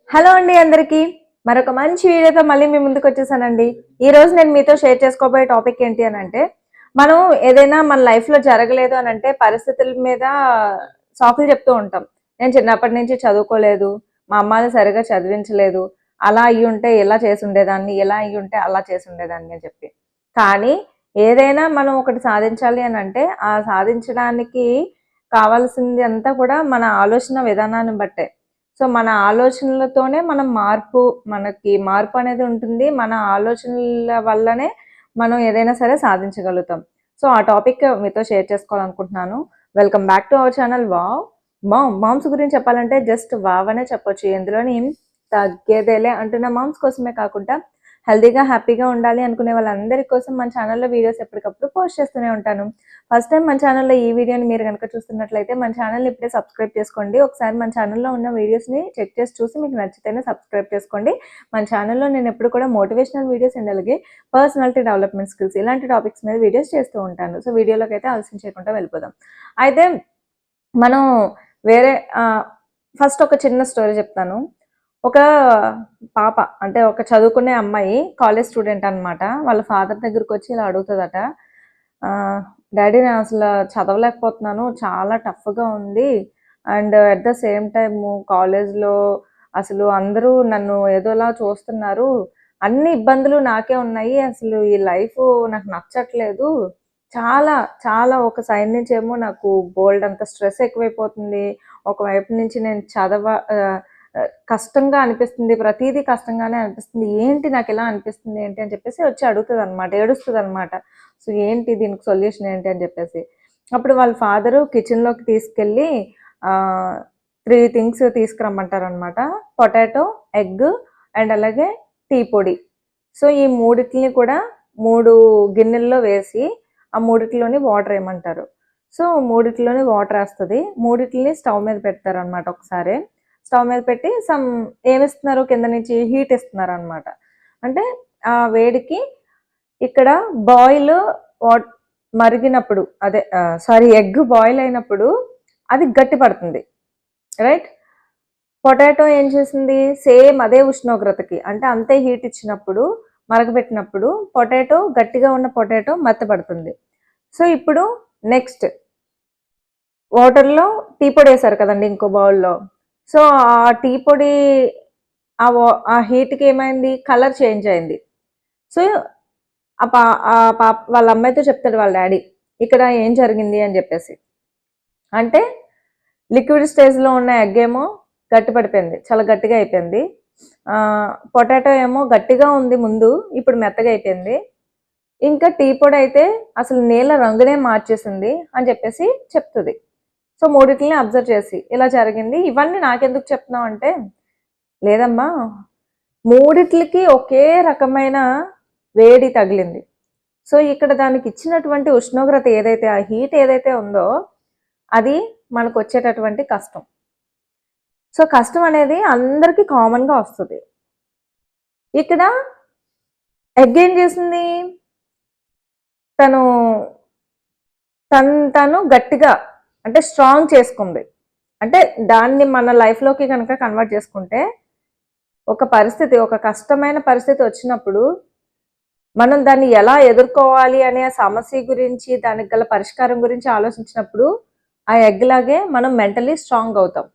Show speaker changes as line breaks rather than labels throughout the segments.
Hello అండి అందరికీ మరొక మంచి వీడియోతో మళ్ళీ మీ ముందుకు వచ్చేసానండి. ఈ రోజు నేను మీతో షేర్ చేసుకోబోయే టాపిక్ ఏంటి అని అంటే, మనం ఏదైనా మన లైఫ్లో జరగలేదు అని అంటే పరిస్థితుల మీద సాకులు చెప్తూ ఉంటాం. నేను చిన్నప్పటి నుంచి చదువుకోలేదు, మా అమ్మాని సరిగా చదివించలేదు, అలా అయ్యి ఉంటే ఇలా చేసి ఉండేదాన్ని, ఇలా అయ్యి ఉంటే అలా చేసి ఉండేదాన్ని అని చెప్పి. కానీ ఏదైనా మనం ఒకటి సాధించాలి అని అంటే ఆ సాధించడానికి కావాల్సింది అంతా కూడా మన ఆలోచన విధానాన్ని బట్టే. సో మన ఆలోచనలతోనే మనకి మార్పు అనేది ఉంటుంది. మన ఆలోచనల వల్లనే మనం ఏదైనా సరే సాధించగలుగుతాం. సో ఆ టాపిక్ మీతో షేర్ చేసుకోవాలనుకుంటున్నాను. Welcome back to our channel wow moms గురించి చెప్పాలంటే జస్ట్ వావ్ అనే చెప్పొచ్చు. ఎందులోని తగ్గేదేలే అంటున్న మామ్స్ కోసమే కాకుండా హెల్తీగా హ్యాపీగా ఉండాలి అనుకునే వాళ్ళందరి కోసం మన ఛానల్లో వీడియోస్ ఎప్పటికప్పుడు పోస్ట్ చేస్తూనే ఉంటాను. ఫస్ట్ టైం మన ఛానల్లో ఈ వీడియోని మీరు కనుక చూస్తున్నట్లయితే మన ఛానల్ని ఇప్పుడే సబ్స్క్రైబ్ చేసుకోండి. ఒకసారి మన ఛానల్లో ఉన్న వీడియోస్ని చెక్ చేసి చూసి మీకు నచ్చితేనే సబ్స్క్రైబ్ చేసుకోండి. మన ఛానల్లో నేను ఎప్పుడు కూడా మోటివేషనల్ వీడియోస్ అండ్ అలాగే పర్సనాలిటీ డెవలప్మెంట్ స్కిల్స్ ఇలాంటి టాపిక్స్ మీద వీడియోస్ చేస్తూ ఉంటాను. సో వీడియోలోకి అయితే ఆలస్యం చేయకుండా వెళ్ళిపోదాం. అయితే మనం వేరే ఫస్ట్ ఒక చిన్న స్టోరీ చెప్తాను. ఒక పాప అంటే ఒక చదువుకునే అమ్మాయి కాలేజ్ స్టూడెంట్ అనమాట. వాళ్ళ ఫాదర్ దగ్గరికి వచ్చి ఇలా అడుగుతుందట, డాడీ నేను అసలు చదవలేకపోతున్నాను, చాలా టఫ్గా ఉంది, and at the same time కాలేజ్లో అసలు అందరూ నన్ను ఏదోలా చూస్తున్నారు, అన్ని ఇబ్బందులు నాకే ఉన్నాయి, అసలు ఈ లైఫ్ నాకు నచ్చట్లేదు, చాలా చాలా ఒక సైడ్ నుంచి ఏమో నాకు బోల్డ్ అంత స్ట్రెస్ ఎక్కువైపోతుంది, ఒకవైపు నుంచి నేను కష్టంగా అనిపిస్తుంది, ప్రతిదీ కష్టంగానే అనిపిస్తుంది, ఏంటి నాకు ఇలా అనిపిస్తుంది ఏంటి అని చెప్పేసి వచ్చి అడుగుతుంది అనమాట, ఏడుస్తుంది అనమాట. సో ఏంటి దీనికి సొల్యూషన్ ఏంటి అని చెప్పేసి అప్పుడు వాళ్ళ ఫాదరు కిచెన్లోకి తీసుకెళ్ళి 3 థింగ్స్ తీసుకురమ్మంటారు అనమాట. పొటాటో, ఎగ్ అండ్ అలాగే టీ పొడి. సో ఈ మూడిటిని కూడా 3 గిన్నెల్లో వేసి ఆ మూడిట్లోని వాటర్ వేయమంటారు. సో మూడిట్లోని వాటర్ వేస్తుంది, మూడిటిని స్టవ్ మీద పెడతారు అనమాట. ఒకసారి స్టవ్ మీద పెట్టి ఏమిస్తున్నారు, కింద నుంచి హీట్ ఇస్తున్నారు అనమాట. అంటే ఆ వేడికి ఇక్కడ బాయిల్ మరిగినప్పుడు ఎగ్ బాయిల్ అయినప్పుడు అది గట్టి పడుతుంది, రైట్. పొటాటో ఏం చేసింది, సేమ్ అదే ఉష్ణోగ్రతకి అంటే అంతే హీట్ ఇచ్చినప్పుడు మరగబెట్టినప్పుడు పొటాటో గట్టిగా ఉన్న పొటాటో మెత్తబడుతుంది. సో ఇప్పుడు నెక్స్ట్ వాటర్లో టీ పొడి వేసారు కదండి ఇంకో బౌల్లో. సో ఆ టీ పొడి ఆ హీట్కి ఏమైంది, కలర్ చేంజ్ అయింది. సో ఆ పాప వాళ్ళ అమ్మాయితో చెప్తాడు వాళ్ళ డాడీ, ఇక్కడ ఏం జరిగింది అని చెప్పేసి. అంటే లిక్విడ్ స్టేజ్లో ఉన్న ఎగ్ ఏమో గట్టి పడిపోయింది, చాలా గట్టిగా అయిపోయింది. పొటాటో ఏమో గట్టిగా ఉంది ముందు, ఇప్పుడు మెత్తగా అయిపోయింది. ఇంకా టీ పొడి అయితే అసలు నీళ్ళ రంగునే మార్చేసింది అని చెప్పేసి చెప్తుంది. సో మూడిటిని అబ్జర్వ్ చేసి ఇలా జరిగింది. ఇవన్నీ నాకెందుకు చెప్తున్నావు అంటే, లేదమ్మా మూడిట్లకి ఒకే రకమైన వేడి తగిలింది. సో ఇక్కడ దానికి ఇచ్చినటువంటి ఉష్ణోగ్రత ఏదైతే, ఆ హీట్ ఏదైతే ఉందో అది మనకు వచ్చేటటువంటి కష్టం. సో కష్టం అనేది అందరికీ కామన్గా వస్తుంది. ఇక్కడ ఎగ్ ఏం చేసింది, తను గట్టిగా అంటే స్ట్రాంగ్ చేసుకుంది. అంటే దాన్ని మన లైఫ్లోకి కనుక కన్వర్ట్ చేసుకుంటే, ఒక పరిస్థితి, ఒక కష్టమైన పరిస్థితి వచ్చినప్పుడు మనం దాన్ని ఎలా ఎదుర్కోవాలి అనే సమస్య గురించి, దానికి గల పరిష్కారం గురించి ఆలోచించినప్పుడు ఆ ఎగ్ లాగే మనం మెంటలీ స్ట్రాంగ్ అవుతాం.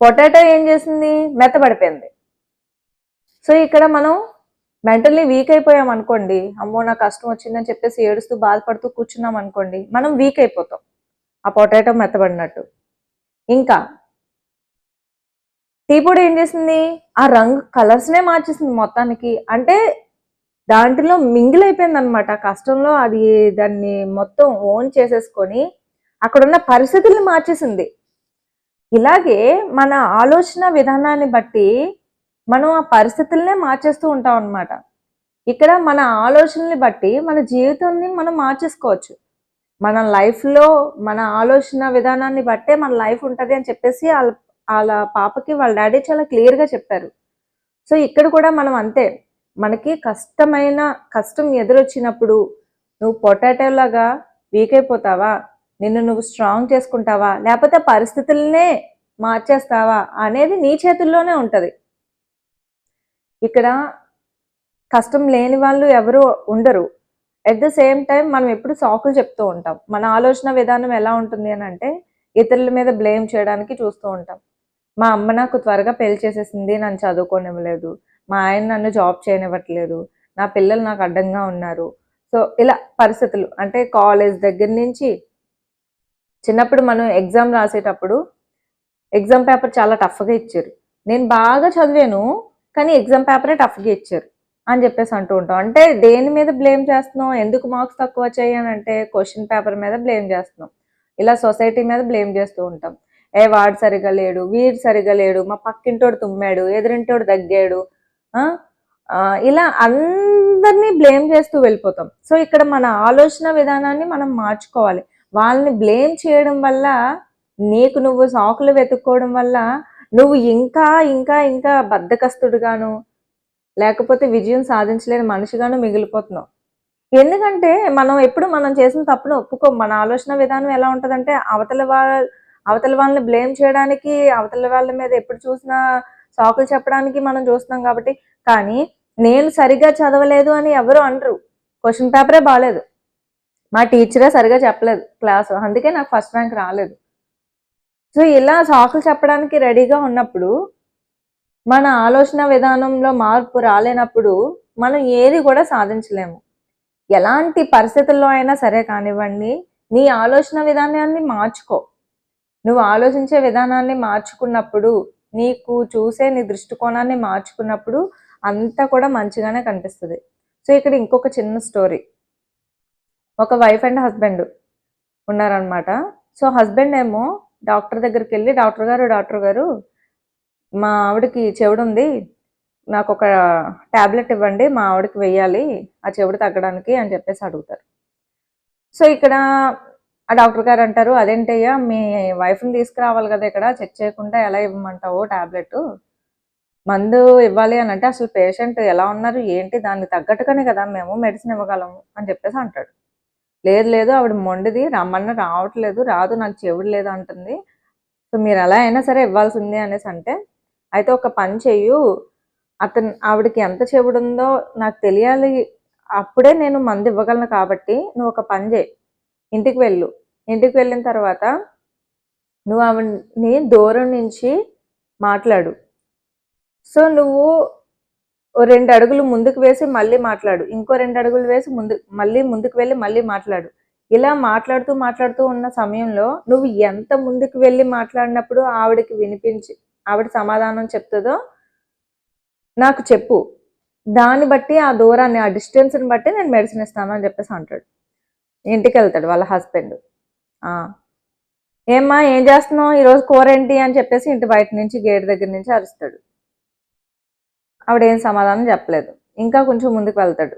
పొటాటో ఏం చేసింది, మెత్తబడిపోయింది. సో ఇక్కడ మనం మెంటల్లీ వీక్ అయిపోయాం అనుకోండి, అమ్మో నాకు కష్టం వచ్చిందని చెప్పేసి ఏడుస్తూ బాధపడుతూ కూర్చున్నాం అనుకోండి, మనం వీక్ అయిపోతాం ఆ పొటాటో మెత్తబడినట్టు. ఇంకా టీ పొడి ఏం చేసింది, ఆ రంగు కలర్స్నే మార్చేసింది మొత్తానికి. అంటే దాంట్లో మింగిల్ అయిపోయింది అనమాట కష్టంలో. అది దాన్ని మొత్తం ఓన్ చేసేసుకొని అక్కడున్న పరిస్థితుల్ని మార్చేసింది. ఇలాగే మన ఆలోచన విధానాన్ని బట్టి మనం ఆ పరిస్థితులనే మార్చేస్తూ ఉంటాం అనమాట. ఇక్కడ మన ఆలోచనని బట్టి మన జీవితాన్ని మనం మార్చేసుకోవచ్చు. మన లైఫ్లో మన ఆలోచన విధానాన్ని బట్టే మన లైఫ్ ఉంటుంది అని చెప్పేసి వాళ్ళ పాపకి వాళ్ళ డాడీ చాలా క్లియర్గా చెప్పారు. సో ఇక్కడ కూడా మనం అంతే, మనకి కష్టం ఎదురొచ్చినప్పుడు నువ్వు పొటాటో లాగా వీక్ అయిపోతావా, నిన్ను నువ్వు స్ట్రాంగ్ చేసుకుంటావా, లేకపోతే పరిస్థితులనే మార్చేస్తావా అనేది నీ చేతుల్లోనే ఉంటుంది. ఇక్కడ కష్టం లేని వాళ్ళు ఎవరు ఉండరు. అట్ ద సేమ్ టైం మనం ఎప్పుడు సాకులు చెప్తూ ఉంటాం. మన ఆలోచన విధానం ఎలా ఉంటుంది అని అంటే ఇతరుల మీద బ్లేమ్ చేయడానికి చూస్తూ ఉంటాం. మా అమ్మ నాకు త్వరగా పెళ్లి చేసేసింది, నన్ను చదువుకోనివ్వలేదు, మా ఆయన నన్ను జాబ్ చేయనివ్వట్లేదు, నా పిల్లలు నాకు అడ్డంగా ఉన్నారు. సో ఇలా పరిస్థితులు అంటే కాలేజ్ దగ్గర నుంచి చిన్నప్పుడు మనం ఎగ్జామ్ రాసేటప్పుడు ఎగ్జామ్ పేపర్ చాలా టఫ్గా ఇచ్చారు. నేను బాగా చదివాను కానీ ఎగ్జామ్ పేపరే టఫ్గా ఇచ్చారు అని చెప్పేసి అంటూ ఉంటాం. అంటే దేని మీద బ్లేమ్ చేస్తున్నాం, ఎందుకు మార్క్స్ తక్కువ వచ్చాయి అని అంటే క్వశ్చన్ పేపర్ మీద బ్లేమ్ చేస్తున్నాం. ఇలా సొసైటీ మీద బ్లేమ్ చేస్తూ ఉంటాం. వాడు సరిగా లేడు, వీడు సరిగా లేడు, మా పక్కింటోడు తుమ్మాడు, ఎదురింటోడు దగ్గాడు, ఇలా అందరినీ బ్లేమ్ చేస్తూ వెళ్ళిపోతాం. సో ఇక్కడ మన ఆలోచన విధానాన్ని మనం మార్చుకోవాలి. వాళ్ళని బ్లేమ్ చేయడం వల్ల నీకు నువ్వు సాకులు వెతుక్కోవడం వల్ల నువ్వు ఇంకా ఇంకా ఇంకా బద్ధకస్తుడుగాను లేకపోతే విజయం సాధించలేని మనిషిగాను మిగిలిపోతున్నావు. ఎందుకంటే మనం ఎప్పుడు మనం చేసిన తప్పును ఒప్పుకోం. మన ఆలోచన విధానం ఎలా ఉంటుందంటే అవతల వాళ్ళని బ్లేమ్ చేయడానికి, అవతల వాళ్ళ మీద ఎప్పుడు చూసినా సాకులు చెప్పడానికి మనం చూస్తున్నాం కాబట్టి. కానీ నేను సరిగా చదవలేదు అని ఎవరు అనరు. క్వశ్చన్ పేపరే బాగాలేదు, మా టీచరే సరిగా చెప్పలేదు క్లాసు, అందుకే నాకు ఫస్ట్ ర్యాంక్ రాలేదు. సో ఇలా సాకులు చెప్పడానికి రెడీగా ఉన్నప్పుడు, మన ఆలోచన విధానంలో మార్పు రాలేనప్పుడు మనం ఏది కూడా సాధించలేము. ఎలాంటి పరిస్థితుల్లో అయినా సరే కానివ్వండి, నీ ఆలోచన విధానాన్ని మార్చుకో. నువ్వు ఆలోచించే విధానాన్ని మార్చుకున్నప్పుడు, నీకు చూసే నీ దృష్టికోణాన్ని మార్చుకున్నప్పుడు అంతా కూడా మంచిగానే కనిపిస్తుంది. సో ఇక్కడ ఇంకొక చిన్న స్టోరీ. ఒక వైఫ్ అండ్ హస్బెండ్ ఉన్నారనమాట. సో హస్బెండ్ ఏమో డాక్టర్ దగ్గరికి వెళ్ళి, డాక్టర్ గారు మా ఆవిడకి చెవుడు ఉంది, నాకు ఒక ట్యాబ్లెట్ ఇవ్వండి, మా ఆవిడకి వెయ్యాలి ఆ చెవుడు తగ్గడానికి అని చెప్పేసి అడుగుతారు. సో ఇక్కడ ఆ డాక్టర్ గారు అంటారు, అదేంటయ్యా మీ వైఫ్ని తీసుకురావాలి కదా, ఇక్కడ చెక్ చేయకుండా ఎలా ఇవ్వమంటావు ట్యాబ్లెట్, మందు ఇవ్వాలి అని అంటే అసలు పేషెంట్ ఎలా ఉన్నారు ఏంటి దానికి తగ్గట్టుగానే కదా మేము మెడిసిన్ ఇవ్వగలము అని చెప్పేసి అంటాడు. లేదు ఆవిడ మొండిది, రమ్మన్న రావట్లేదు, రాదు, నాకు చెవుడు లేదు అంటుంది, సో మీరు ఎలా అయినా సరే ఇవ్వాల్సింది అనేసి అంటే, అయితే ఒక పని చెయ్యు, ఆవిడకి ఎంత చెవుడు ఉందో నాకు తెలియాలి, అప్పుడే నేను మందు ఇవ్వగలను కాబట్టి నువ్వు ఒక పని చేయి, ఇంటికి వెళ్ళిన తర్వాత నువ్వు ఆవిడని దూరం నుంచి మాట్లాడు. సో నువ్వు 2 అడుగులు ముందుకు వేసి మళ్ళీ మాట్లాడు, ఇంకో 2 అడుగులు వేసి మళ్ళీ ముందుకు వెళ్ళి మళ్ళీ మాట్లాడు. ఇలా మాట్లాడుతూ ఉన్న సమయంలో నువ్వు ఎంత ముందుకు వెళ్ళి మాట్లాడినప్పుడు ఆవిడకి వినిపించి ఆవిడ సమాధానం చెప్తుందో నాకు చెప్పు, దాన్ని బట్టి ఆ దూరాన్ని, ఆ డిస్టెన్స్ని బట్టి నేను మెడిసిన్ ఇస్తాను అని చెప్పేసి అంటాడు. ఇంటికి వెళ్తాడు వాళ్ళ హస్బెండ్. ఏమ్మా ఏం చేస్తున్నావు, ఈరోజు కూర ఏంటి అని చెప్పేసి ఇంటి బయట నుంచి గేట్ దగ్గర నుంచి అరుస్తాడు. ఆవిడేం సమాధానం చెప్పలేదు. ఇంకా కొంచెం ముందుకు వెళ్తాడు,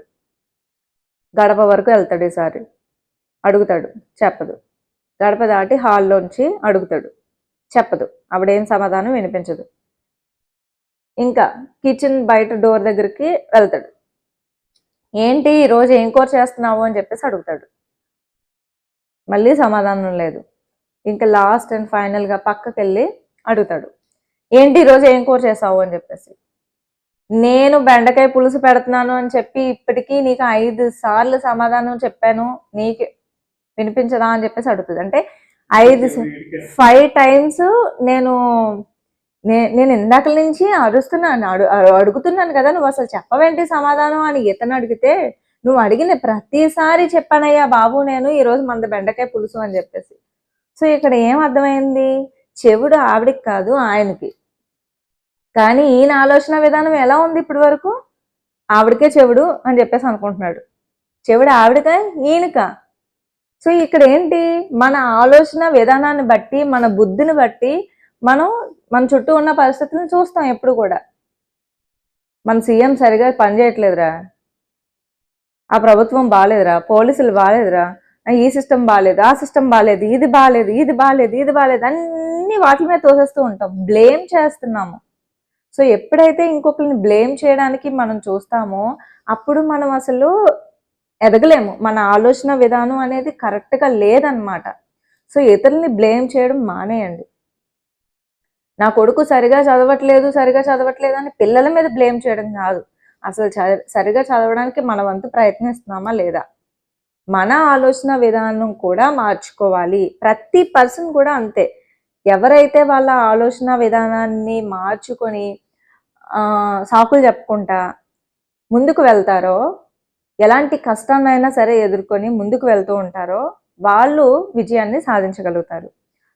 గడప వరకు వెళ్తాడు. ఈసారి అడుగుతాడు, చెప్పదు. గడప దాటి హాల్లోంచి అడుగుతాడు, చెప్పదు. ఆవిడేం సమాధానం వినిపించదు. ఇంకా కిచెన్ బయట డోర్ దగ్గరికి వెళ్తాడు. ఏంటి ఈరోజు ఏం కూర చేస్తున్నావు అని చెప్పేసి అడుగుతాడు. మళ్ళీ సమాధానం లేదు. ఇంకా లాస్ట్ అండ్ ఫైనల్గా పక్కకి వెళ్ళి అడుగుతాడు, ఏంటి ఈరోజు ఏం కూర చేసావు అని చెప్పేసి. నేను బెండకాయ పులుసు పెడుతున్నాను అని చెప్పి ఇప్పటికీ నీకు 5 సార్లు సమాధానం చెప్పాను, నీకు వినిపించదా అని చెప్పేసి అడుగుతుంది. అంటే 5 టైమ్స్ నేను ఇందాక నుంచి అడుగుతున్నాను కదా, నువ్వు అసలు చెప్పవేంటి సమాధానం అని ఇతను అడిగితే, నువ్వు అడిగిన ప్రతిసారి చెప్పానయ్యా బాబు నేను ఈరోజు మనది బెండకాయ పులుసు అని చెప్పేసి. సో ఇక్కడ ఏం అర్థమైంది, చెవుడు ఆవిడికి కాదు ఆయనకి. కానీ ఈయన ఆలోచన విధానం ఎలా ఉంది, ఇప్పటి వరకు ఆవిడకే చెవుడు అని చెప్పేసి అనుకుంటున్నాడు. చెవుడు ఆవిడకా ఈయనకా? సో ఇక్కడ ఏంటి, మన ఆలోచన విధానాన్ని బట్టి, మన బుద్ధిని బట్టి మనం మన చుట్టూ ఉన్న పరిస్థితులను చూస్తాం. ఎప్పుడు కూడా మన సీఎం సరిగా పనిచేయట్లేదురా, ఆ ప్రభుత్వం బాగాలేదురా, పోలీసులు బాగాలేదురా, ఈ సిస్టమ్ బాగాలేదు, ఆ సిస్టమ్ బాగాలేదు, ఇది బాగాలేదు అన్ని వాటి మీద తోసేస్తూ ఉంటాం, బ్లేమ్ చేస్తున్నాము. సో ఎప్పుడైతే ఇంకొకరిని బ్లేమ్ చేయడానికి మనం చూస్తామో అప్పుడు మనం అసలు ఎదగలేము. మన ఆలోచన విధానం అనేది కరెక్ట్గా లేదనమాట. సో ఇతరుల్ని బ్లేమ్ చేయడం మానేయండి. నా కొడుకు సరిగా చదవట్లేదు అని పిల్లల మీద బ్లేమ్ చేయడం కాదు. అసలు సరిగా చదవడానికి మన వంతు ప్రయత్నిస్తున్నామా లేదా? మన ఆలోచన విధానం కూడా మార్చుకోవాలి. ప్రతి పర్సన్ కూడా అంతే. ఎవరైతే వాళ్ళ ఆలోచన విధానాన్ని మార్చుకొని సాకులు చెప్పుకుంటా ముందుకు వెళ్తారో, ఎలాంటి కష్టాన్నైనా సరే ఎదుర్కొని ముందుకు వెళ్తూ ఉంటారో వాళ్ళు విజయాన్ని సాధించగలుగుతారు.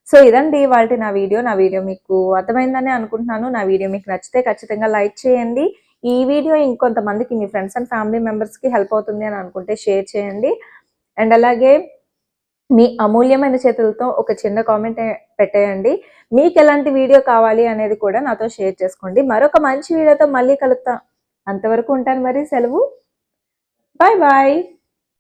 సో ఇదండి ఇవాల్టి నా వీడియో మీకు అర్థమైందని అనుకుంటున్నాను. నా వీడియో మీకు నచ్చితే ఖచ్చితంగా లైక్ చేయండి. ఈ వీడియో ఇంకొంతమందికి మీ ఫ్రెండ్స్ అండ్ ఫ్యామిలీ మెంబర్స్కి హెల్ప్ అవుతుంది అని అనుకుంటే షేర్ చేయండి. అండ్ అలాగే మీ అమూల్యమైన చేతులతో ఒక చిన్న కామెంట్ పెట్టేయండి. మీకు ఎలాంటి వీడియో కావాలి అనేది కూడా నాతో షేర్ చేసుకోండి. మరొక మంచి వీడియోతో మళ్ళీ కలుద్దాం. అంతవరకు ఉంటాను మరి, సెలవు. Bye bye.